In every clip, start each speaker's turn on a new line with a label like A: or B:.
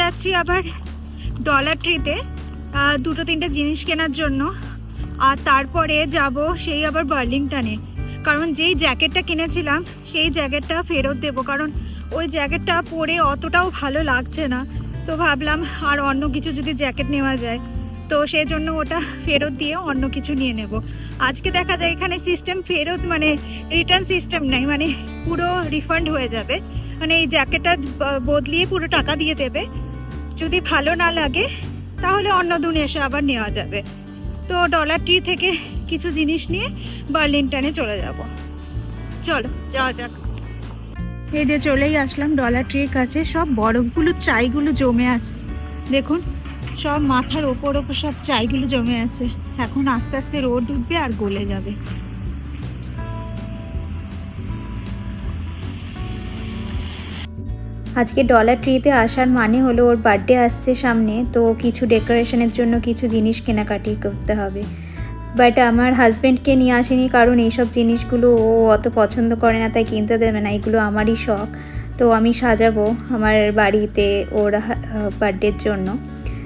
A: যাচ্ছি আবার ডলার ট্রিতে দুটো তিনটে জিনিস কেনার জন্য, আর তারপরে যাব সেই আবার বার্লিংটনে, কারণ যেই জ্যাকেটটা কিনেছিলাম সেই জ্যাকেটটা ফেরত দেবো, কারণ ওই জ্যাকেটটা পরে অতটাও ভালো লাগছে না। তো ভাবলাম আর অন্য কিছু যদি জ্যাকেট নেওয়া যায়, তো সেই জন্য ওটা ফেরত দিয়ে অন্য কিছু নিয়ে নেব। আজকে দেখা যায় এখানে সিস্টেম ফেরত মানে রিটার্ন সিস্টেম নেই, মানে পুরো রিফান্ড হয়ে যাবে, মানে এই জ্যাকেটটা বদলিয়ে পুরো টাকা দিয়ে দেবে। যদি ভালো না লাগে তাহলে অন্য দিন এসে আবার নেওয়া যাবে। তো ডলার ট্রি থেকে কিছু জিনিস নিয়ে বার্লিংটনে চলে যাব। চলো যাওয়া যাক। এই যে চলেই আসলাম ডলার ট্রির কাছে। সব বরফগুলো চাইগুলো জমে আছে, দেখুন সব মাথার ওপর সব চাইগুলো জমে আছে। এখন আস্তে আস্তে রোদ উঠবে আর গলে যাবে।
B: আজকে ডলার ট্রিতে আসার মানে হলো ওর বার্থডে আসছে সামনে, তো কিছু ডেকোরেশনের জন্য কিছু জিনিস কেনাকাটি করতে হবে। বাট আমার হাজব্যান্ডকে নিয়ে আসেনি, কারণ এইসব জিনিসগুলো ও অত পছন্দ করে না, তাই কিনতে দেবে না। এগুলো আমারই শখ, তো আমি সাজাবো আমার বাড়িতে ওর বার্থডের জন্য,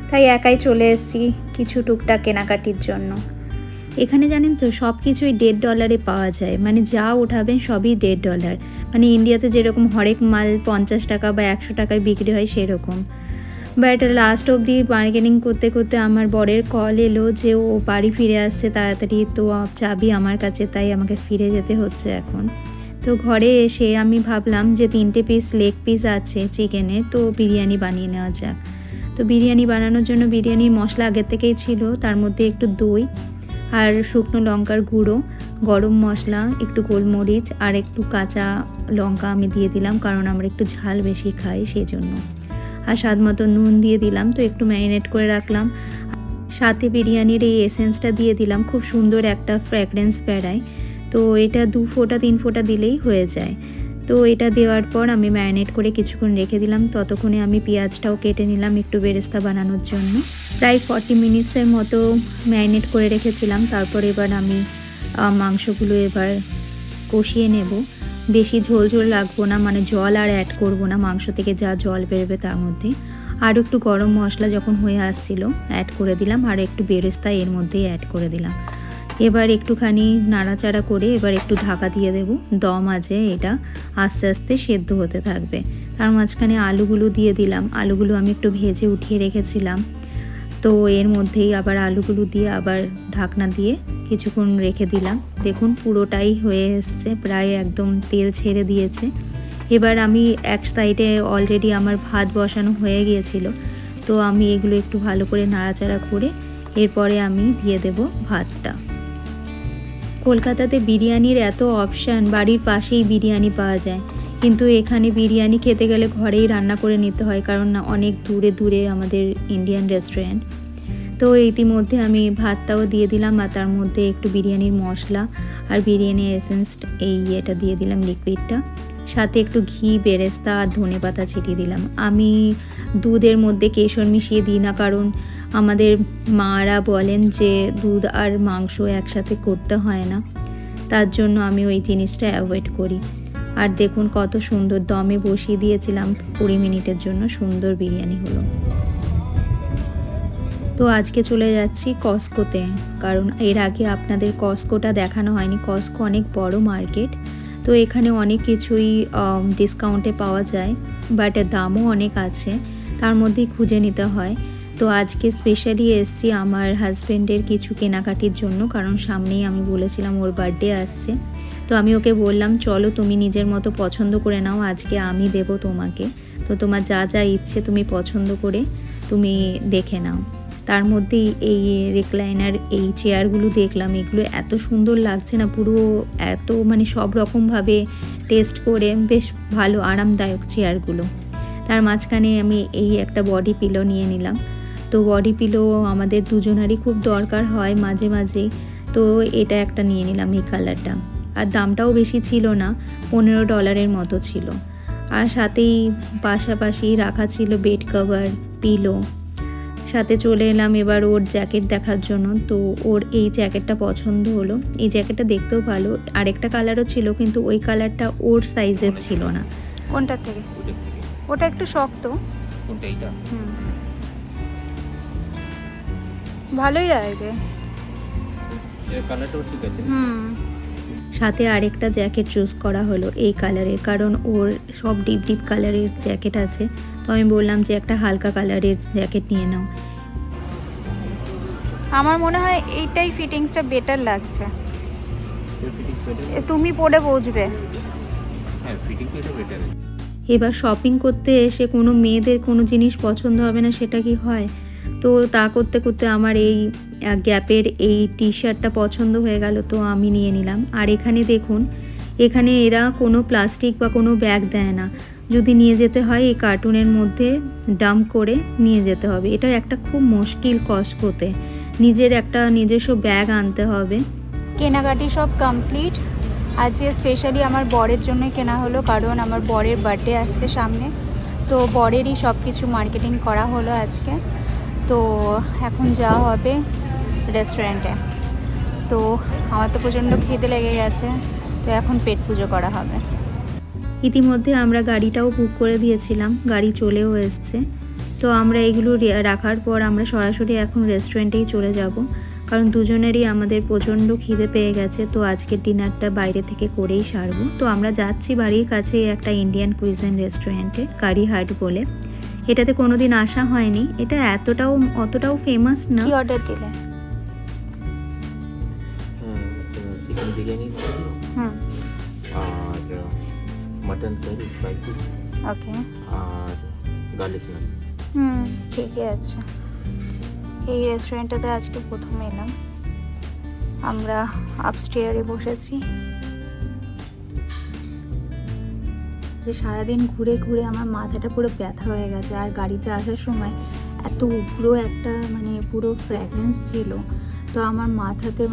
B: তাই একাই চলে এসেছি কিছু টুকটাক কেনাকাটির জন্য। এখানে জানেন তো সব কিছুই $1.5 পাওয়া যায়, মানে যা উঠাবেন সবই $1.5। মানে ইন্ডিয়াতে যেরকম হরেক মাল 50 টাকা বা 100 টাকায় বিক্রি হয় সেরকম। বাট লাস্ট অবধি বার্গেনিং করতে করতে আমার বরের কল এলো যে ও বাড়ি ফিরে আসছে তাড়াতাড়ি, তো চাবি আমার কাছে, তাই আমাকে ফিরে যেতে হচ্ছে এখন। তো ঘরে এসে আমি ভাবলাম যে 3টে পিস লেগ পিস আছে চিকেনের, তো বিরিয়ানি বানিয়ে নেওয়া যাক। তো বিরিয়ানি বানানোর জন্য বিরিয়ানির মশলা আগের থেকেই ছিল, তার মধ্যে একটু দই আর শুকনো লঙ্কার গুঁড়ো, গরম মশলা, একটু গোলমরিচ আর একটু কাঁচা লঙ্কা আমি দিয়ে দিলাম, কারণ আমরা একটু ঝাল বেশি খাই সেই জন্য। আর স্বাদ মতো নুন দিয়ে দিলাম, তো একটু ম্যারিনেট করে রাখলাম। সাথে বিরিয়ানির এই এসেন্সটা দিয়ে দিলাম, খুব সুন্দর একটা ফ্র্যাগরেন্স বেড়ায়। তো এটা 2 ফোঁটা 3 ফোঁটা দিলেই হয়ে যায়। তো এটা দেওয়ার পর আমি ম্যারিনেট করে কিছুক্ষণ রেখে দিলাম। ততক্ষণে আমি পেঁয়াজটাও কেটে নিলাম একটু বেরেস্তা বানানোর জন্য। প্রায় 40 মিনিটসের মতো ম্যারিনেট করে রেখেছিলাম। তারপর এবার আমি মাংসগুলো এবার কষিয়ে নেব। বেশি ঝোল ঝোল রাখবো না, মানে জল আর অ্যাড করবো না, মাংস থেকে যা জল বেরোবে তার মধ্যে। আর একটু গরম মশলা যখন হয়ে আসছিলো অ্যাড করে দিলাম, আর একটু বেরেস্তা এর মধ্যেই অ্যাড করে দিলাম। এবার একটুখানি নাড়াচাড়া করে এবার একটু ঢাকা দিয়ে দেব, দম আছে, এটা আস্তে আস্তে সেদ্ধ হতে থাকবে। তার মাঝখানে আলুগুলো দিয়ে দিলাম, আলুগুলো আমি একটু ভেজে উঠিয়ে রেখেছিলাম। তো এর মধ্যেই আবার আলুগুলো দিয়ে আবার ঢাকনা দিয়ে কিছুক্ষণ রেখে দিলাম। দেখুন পুরোটাই হয়ে এসছে, প্রায় একদম তেল ছেড়ে দিয়েছে। এবার আমি এক সাইডে অলরেডি আমার ভাত বসানো হয়ে গিয়েছিল, তো আমি এগুলো একটু ভালো করে নাড়াচাড়া করে এরপরে আমি দিয়ে দেব ভাতটা। কলকাতাতে বিরিয়ানির এত অপশান, বাড়ির পাশেই বিরিয়ানি পাওয়া যায়, কিন্তু এখানে বিরিয়ানি খেতে গেলে ঘরেই রান্না করে নিতে হয়, কারণ না অনেক দূরে দূরে আমাদের ইন্ডিয়ান রেস্টুরেন্ট। তো ইতিমধ্যে আমি ভাতটাও দিয়ে দিলাম, আর তার মধ্যে একটু বিরিয়ানির মশলা আর বিরিয়ানি এসেন্স এই এটা দিয়ে দিলাম লিকুইডটা, সাথে একটু ঘি, বেরেস্তা আর ধনেপাতা ছিটিয়ে দিলাম। আমি দুধের মধ্যে কেশর মিশিয়ে দিই না, কারণ আমাদের মারা বলেন যে দুধ আর মাংস একসাথে করতে হয় না, তার জন্য আমি ওই জিনিসটা অ্যাভয়েড করি। আর দেখুন কত সুন্দর দমে বসিয়ে দিয়েছিলাম 20 মিনিটের জন্য, সুন্দর বিরিয়ানি হলো। তো আজকে চলে যাচ্ছি কস্কোতে, কারণ এর আগে আপনাদের কস্কোটা দেখানো হয়নি। কস্কো অনেক বড় মার্কেট, তো এখানে অনেক কিছুই ডিসকাউন্টে পাওয়া যায়, বাট দামও অনেক আছে, তার মধ্যেই খুঁজে নিতে হয়। তো আজকে স্পেশালি এসছি আমার হাজব্যান্ডের কিছু কেনাকাটির জন্য, কারণ সামনেই আমি বলেছিলাম ওর বার্থডে আসছে। তো আমি ওকে বললাম চলো তুমি নিজের মতো পছন্দ করে নাও, আজকে আমি দেব তোমাকে, তো তোমার যা যা ইচ্ছে তুমি পছন্দ করে তুমি দেখে নাও। তার মধ্যেই এই রিক্লাইনার এই চেয়ারগুলো দেখলাম, এগুলো এত সুন্দর লাগছে না, পুরো এত মানে সব রকমভাবে টেস্ট করে বেশ ভালো আরামদায়ক চেয়ারগুলো। তার মাঝখানে আমি এই একটা বডি পিলো নিয়ে নিলাম। তো বডি পিলো আমাদের দুজনারই খুব দরকার হয় মাঝে মাঝেই, তো এটা একটা নিয়ে নিলাম এই কালারটা। আর দামটাও বেশি ছিল না, $15 মতো ছিল। আর সাথেই পাশাপাশি রাখা ছিল বেড কভার, পিলো। সাথে চলে এলাম এবার ওর জ্যাকেট দেখার জন্য। তো ওর এই জ্যাকেটটা পছন্দ হলো, এই জ্যাকেটটা দেখতেও ভালো, আরেকটা কালারও ছিল কিন্তু ওই কালারটা ওর সাইজের ছিল না।
A: কোনটার থেকে? ওটা একটু শক্ত।
C: কোনটা এইটা?
A: ভালোই লাগছে।
C: এর কালারটাও ঠিক আছে।
B: সাথে আরেকটা জ্যাকেট চুজ করা হলো এই কালারের, কারণ ওর সব ডিপ ডিপ কালারের জ্যাকেট আছে। তো আমি বললাম যে একটা হালকা কালারের জ্যাকেট নিয়ে নাও।
A: আমার মনে হয় এইটাই ফিটিংসটা বেটার লাগছে।
C: এর ফিটিংস বেটার।
A: তুমি পরে বুঝবে।
C: হ্যাঁ, ফিটিংস এটা বেটার।
B: এবার শপিং করতে এসে কোনো মেয়েদের কোনো জিনিস পছন্দ হবে না সেটা কি হয়? তো তা করতে করতে আমার এই গ্যাপের এই টি শার্টটা পছন্দ হয়ে গেল, তো আমি নিয়ে নিলাম। আর এখানে দেখুন, এখানে এরা কোনো প্লাস্টিক বা কোনো ব্যাগ দেয় না। যদি নিয়ে যেতে হয় এই কার্টুনের মধ্যে ডাম্প করে নিয়ে যেতে হবে। এটা একটা খুব মুশকিল কস্টকোতে, নিজের একটা নিজস্ব ব্যাগ আনতে হবে। কেনাকাটি সব কমপ্লিট। আজকে স্পেশালি আমার বরের জন্যই কেনা হলো, কারণ আমার বরের বার্থডে আসছে সামনে। তো বরেরই সব কিছু মার্কেটিং করা হলো আজকে। তো এখন যাওয়া হবে রেস্টুরেন্টে। তো আমার তো প্রচণ্ড খিদে লেগে গেছে, তো এখন পেট পুজো করা হবে। ইতিমধ্যে আমরা গাড়িটাও বুক করে দিয়েছিলাম, গাড়ি চলেও এসছে। তো আমরা এগুলো রাখার পর আমরা সরাসরি এখন রেস্টুরেন্টেই চলে যাব, কারণ দুজনেরই আমাদের প্রচণ্ড খিদে পেয়ে গেছে। তো আজকের ডিনারটা বাইরে থেকে করেই সারবো। তো আমরা যাচ্ছি বাড়ির কাছে একটা ইন্ডিয়ান কুইজিন রেস্টুরেন্টে, কারি হাট বলে। এটাতে কোনোদিন আসা হয়নি, এটা অতটাও ফেমাস না। কি অর্ডার দিলে?
C: চিকেন বিরিয়ানি আর মটন কারি স্পাইসি,
A: ওকে,
C: আর গার্লিক নান।
A: ঠিকই আছে। এই রেস্টুরেন্টটাতে আজকে প্রথম এলাম। আমরা আপস্টেয়ারে বসেছি। সারাদিন ঘুরে ঘুরে আমার মাথাটা পুরো ব্যথা হয়ে গেছে। আর গাড়িতে আসার সময় এত উগ্র একটা পুরো ফ্র্যাগরেন্স ছিল, তো আমার মাথাতে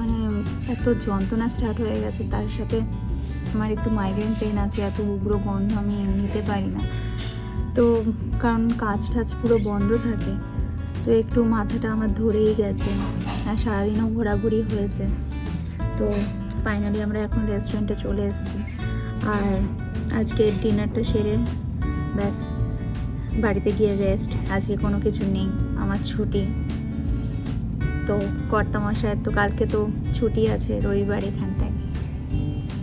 A: এত যন্ত্রণা স্টার্ট হয়ে গেছে। তার সাথে আমার একটু মাইগ্রেন পেন আছে, এত উগ্র গন্ধ আমি নিতে পারি না। তো কারণ কাজ টাজ পুরো বন্ধ থাকে, তো একটু মাথাটা আমার ধরেই গেছে। আর সারাদিনও ঘোরাঘুরি হয়েছে। তো ফাইনালি আমরা এখন রেস্টুরেন্টে চলে এসেছি। আর আজকে ডিনারটা সেরে ব্যাস বাড়িতে গিয়ে রেস্ট। আজকে কোনো কিছু নেই, আমার ছুটি। তো কর্তামশায়ের তো কালকে তো ছুটি আছে, রবিবার এখানটায়।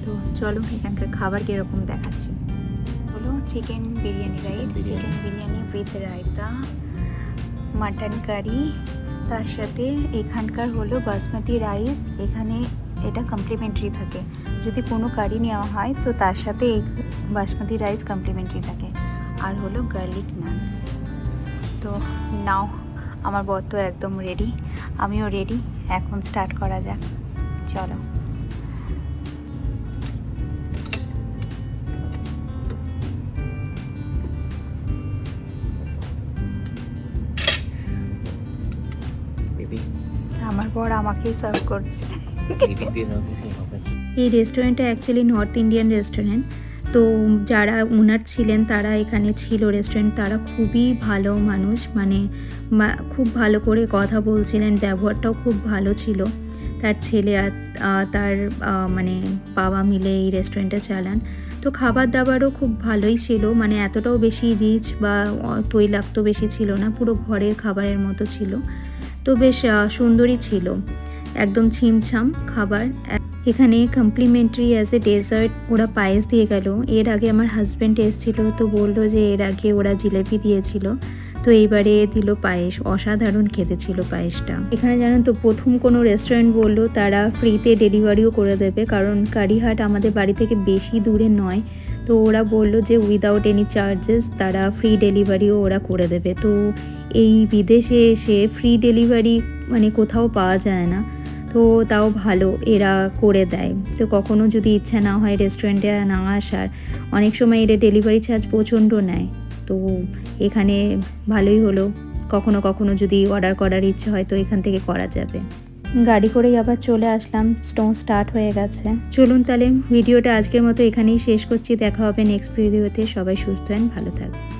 A: তো চলো এখানকার খাবার কীরকম দেখাচ্ছি। হলো chicken biryani, right? Chicken biryani with raita, mutton curry, তার সাথে এখানকার হলো বাসমতি রাইস। এখানে এটা কমপ্লিমেন্টারি থাকে, যদি কোনো কারি নেওয়া হয় তো তার সাথে এই বাসমতি রাইস কমপ্লিমেন্টারি থাকে। আর হলো গার্লিক নান। তো নাও আমার বর তো একদম রেডি, আমিও রেডি। এখন স্টার্ট করা যাক, চলো। আমার বর আমাকেই সার্ভ করছে। এই রেস্টুরেন্টটা অ্যাকচুয়ালি নর্থ ইন্ডিয়ান রেস্টুরেন্ট। তো যারা ওনার ছিলেন তারা এখানে ছিল রেস্টুরেন্ট, তারা খুবই ভালো মানুষ, খুব ভালো করে কথা বলছিলেন, ব্যবহারটাও খুব ভালো ছিল। তার ছেলে আর তার বাবা মিলে এই রেস্টুরেন্টটা চালান। তো খাবার দাবারও খুব ভালোই ছিল, এতটাও বেশি রিচ বা তৈলাক্ত বেশি ছিল না, পুরো ঘরের খাবারের মতো ছিল। তো বেশ সুন্দরই ছিল, একদম ছিমছাম খাবার। এখানে কমপ্লিমেন্টারি অ্যাজ এ ডেজার্ট ওরা পায়েস দিয়ে গেল। এর আগে আমার হাজব্যান্ড এসেছিলো, তো বললো যে এর আগে ওরা জিলেপি দিয়েছিল, তো এইবারে দিল পায়েস। অসাধারণ খেতে ছিল পায়েসটা। এখানে জানেন তো প্রথম কোনো রেস্টুরেন্ট বললো তারা ফ্রিতে ডেলিভারিও করে দেবে, কারণ কারিহাট আমাদের বাড়ি থেকে বেশি দূরে নয়। তো ওরা বললো যে উইদাউট এনি চার্জেস তারা ফ্রি ডেলিভারিও ওরা করে দেবে। তো এই বিদেশে এসে ফ্রি ডেলিভারি কোথাও পাওয়া যায় না, তো তাও ভালো এরা করে দেয়। তো কখনো যদি ইচ্ছা না হয় রেস্টুরেন্টে না আসার, অনেক সময় এরা ডেলিভারি চার্জ প্রচণ্ড নেয়। তো এখানে ভালোই হলো, কখনো কখনো যদি অর্ডার করার ইচ্ছা হয় তো এখান থেকে করা যাবে। গাড়ি করেই আবার চলে আসলাম, স্টার্ট হয়ে গেছে। চলুন তাহলে ভিডিওটা আজকের মতো এখানেই শেষ করছি। দেখা হবে নেক্সট ভিডিওতে। সবাই সুস্থ হন, ভালো থাকবেন।